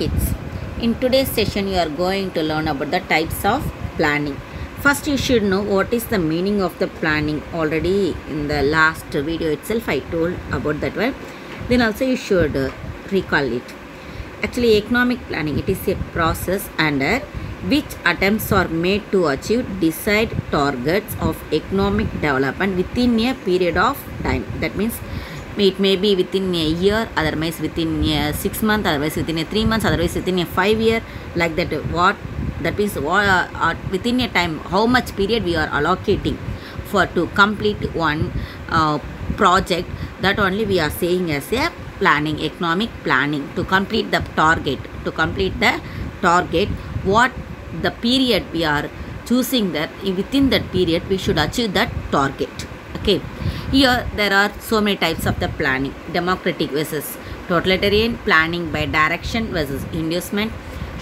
kids. In today's session you are going to learn about the types of planning. First you should know what is the meaning of the planning. Already in the last video itself I told about that one. Then also you should recall it. Actually economic planning, it is a process under which attempts are made to achieve desired targets of economic development within a period of time. That means it may be within a year, otherwise within a 6 months, otherwise within a 3 months, otherwise within a 5 year, like that. What that means within a time, how much period we are allocating for to complete one project, that only we are saying as a planning, economic planning, to complete the target, what the period we are choosing, that within that period we should achieve that target. Okay, here there are so many types of the planning: democratic versus totalitarian, planning by direction versus inducement,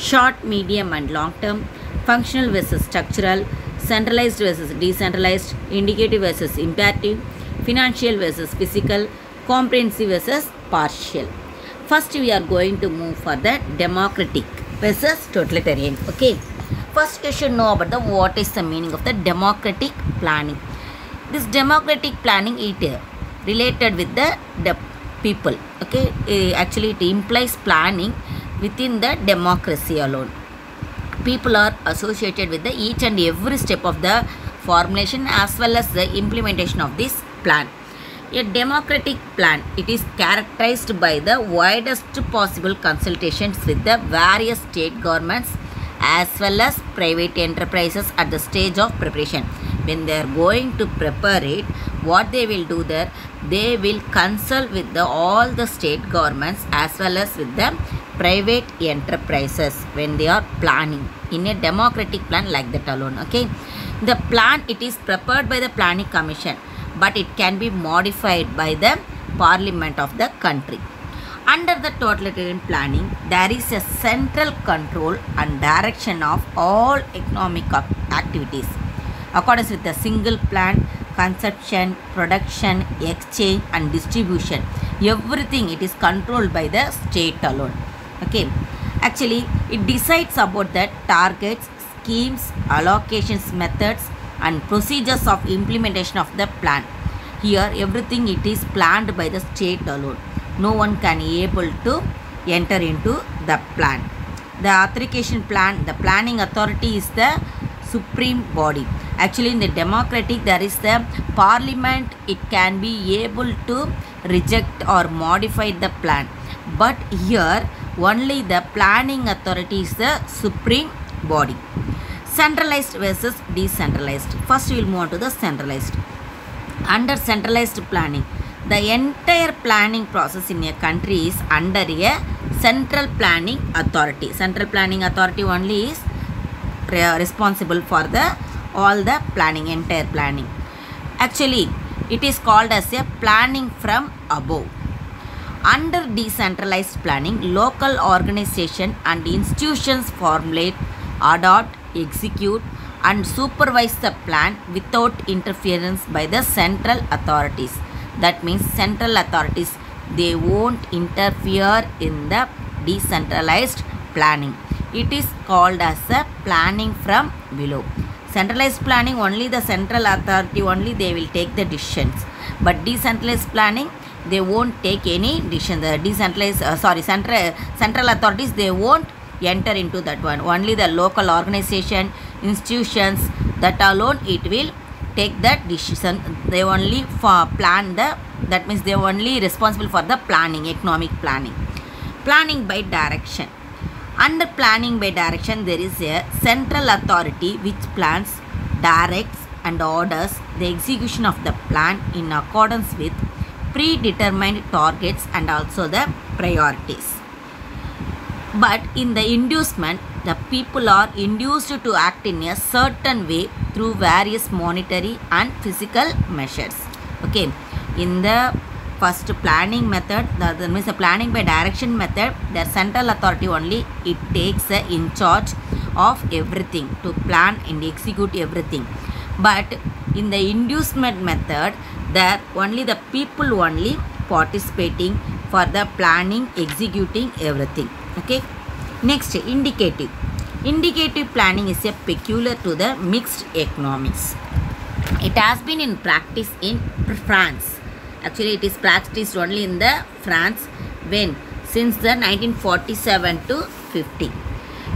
short, medium and long term, functional versus structural, centralized versus decentralized, indicative versus imperative, financial versus physical, comprehensive versus partial. First we are going to move for the democratic versus totalitarian. Okay, first you should know about the what is the meaning of the democratic planning. This democratic planning, it related with the people. Okay, actually it implies planning within the democracy alone. People are associated with the each and every step of the formulation as well as the implementation of this plan. A democratic plan, it is characterized by the widest possible consultations with the various state governments as well as private enterprises at the stage of preparation. When they are going to prepare it, what they will do there, they will consult with all the state governments as well as with the private enterprises when they are planning in a democratic plan, like that alone. Okay, the plan, it is prepared by the planning commission, but it can be modified by the parliament of the country. Under the totalitarian planning, there is a central control and direction of all economic activities accordance with a single plan: conception, production, exchange and distribution. Everything it is controlled by the state alone. Okay, actually it decides about the targets, schemes, allocations, methods and procedures of implementation of the plan. Here everything it is planned by the state alone. No one can be able to enter into the plan. The authorization plan, the planning authority is the supreme body. Actually in the democratic there is the parliament, it can be able to reject or modify the plan, but here only the planning authority is the supreme body. Centralized versus decentralized. First we will move on to the centralized. Under centralized planning, the entire planning process in a country is under a central planning authority. Central planning authority only is responsible for the all the planning, entire planning. Actually it is called as a planning from above. Under decentralized planning, local organization and institutions formulate, adopt, execute and supervise the plan without interference by the central authorities. That means central authorities, they won't interfere in the decentralized planning. It is called as a planning from below. Centralized planning, only the central authority only they will take the decisions, but decentralized planning they won't take any decision. The decentralized central authorities, they won't enter into that one. Only the local organization, institutions, that alone it will take that decision. They only plan the, that means they only responsible for the planning, economic planning. Planning by direction. Under planning by direction, there is a central authority which plans, directs and orders the execution of the plan in accordance with predetermined targets and also the priorities. But in the inducement, the people are induced to act in a certain way through various monetary and physical measures. Okay, in the first planning method, that means the planning by direction method, the central authority only it takes in charge of everything to plan and execute everything. But in the inducement method, there only the people only participating for the planning, executing everything. Okay, Next, indicative. Indicative planning is a peculiar to the mixed economies. It has been in practice in France. Actually, it is practiced only in the France when since the 1947 to 50.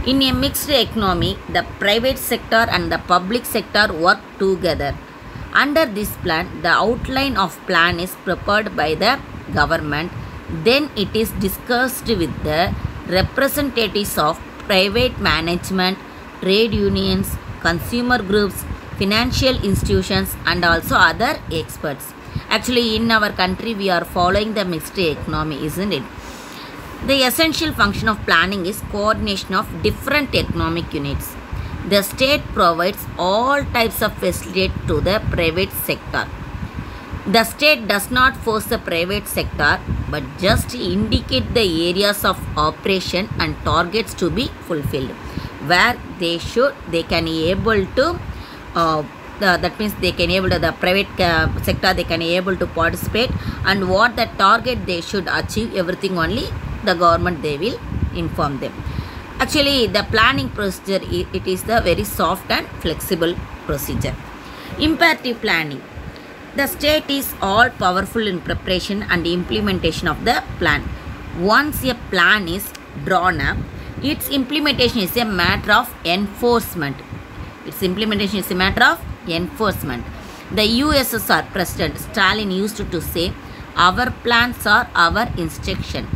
In a mixed economy, the private sector and the public sector work together. Under this plan, the outline of plan is prepared by the government. Then it is discussed with the representatives of private management, trade unions, consumer groups, financial institutions and also other experts. Actually, in our country, we are following the mixed economy, isn't it? The essential function of planning is coordination of different economic units. The state provides all types of facilities to the private sector. The state does not force the private sector but just indicate the areas of operation and targets to be fulfilled where they can able to that means they can able to the private sector they can able to participate and what the target they should achieve, everything only the government they will inform them. Actually, the planning procedure it is the very soft and flexible procedure. Imperative planning. The state is all powerful in preparation and implementation of the plan. Once a plan is drawn up, its implementation is a matter of enforcement. Its implementation is a matter of enforcement. The USSR President Stalin used to say, "Our plans are our instruction."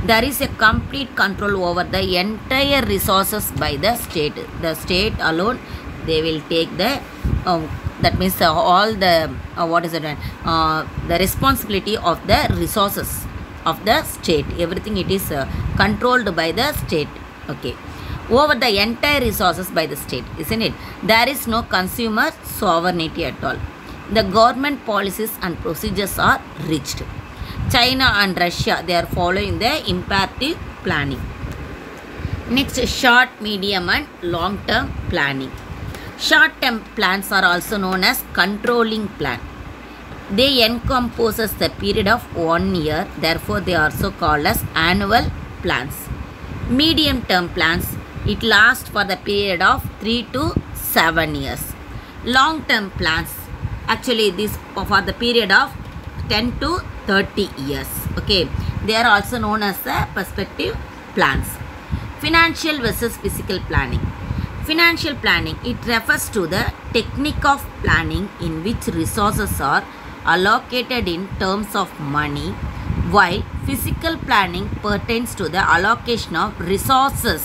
There is a complete control over the entire resources by the state. The state alone, they will take the that means all the the responsibility of the resources of the state. Everything it is controlled by the state. Okay, over the entire resources by the state, isn't it? There is no consumer sovereignty at all. The government policies and procedures are rigid. China and Russia, they are following the imperative planning. Next, short, medium and long term planning. Short term plans are also known as controlling plan. They encompasses the period of 1 year, therefore they are also called as annual plans. Medium term plans, it lasts for the period of 3 to 7 years. Long term plans, actually this for the period of 10 to 30 years. Okay, they are also known as the perspective plans. Financial versus physical planning. Financial planning, it refers to the technique of planning in which resources are allocated in terms of money, while physical planning pertains to the allocation of resources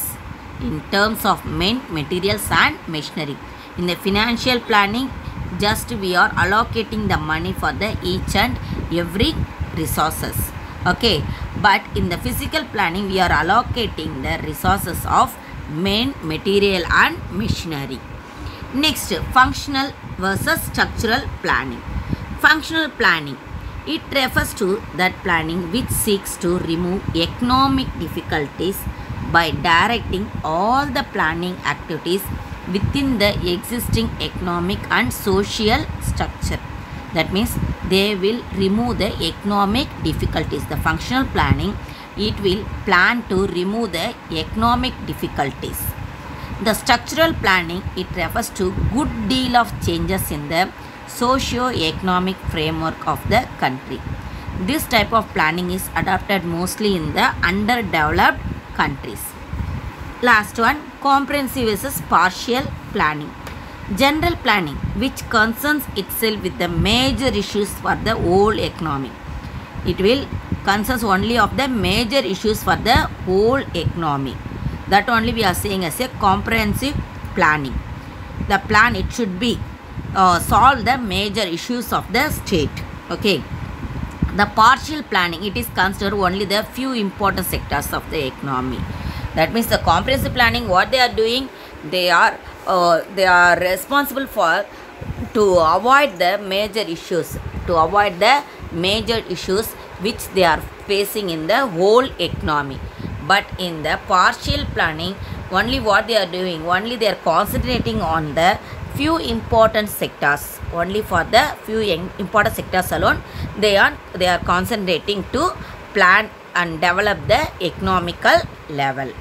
in terms of men, materials and machinery. In the financial planning, just we are allocating the money for the each and every resources. Okay, but in the physical planning, we are allocating the resources of men, material and machinery. Next, functional versus structural planning. Functional planning, it refers to that planning which seeks to remove economic difficulties by directing all the planning activities within the existing economic and social structure. That means they will remove the economic difficulties. The functional planning, it will plan to remove the economic difficulties. The structural planning, it refers to good deal of changes in the socio-economic framework of the country. This type of planning is adopted mostly in the underdeveloped countries. Last one, comprehensive versus partial planning. General planning, which concerns itself with the major issues for the whole economy. It will concerns only of the major issues for the whole economy. That only we are saying as a comprehensive planning. The plan, it should be solve the major issues of the state. Okay. The partial planning, it is considered only the few important sectors of the economy. That means the comprehensive planning, what they are doing, they are responsible for to avoid the major issues, which they are facing in the whole economy. But in the partial planning, only what they are doing, only they are concentrating on the few important sectors. Only for the few important sectors alone, they are concentrating to plan and develop the economical level.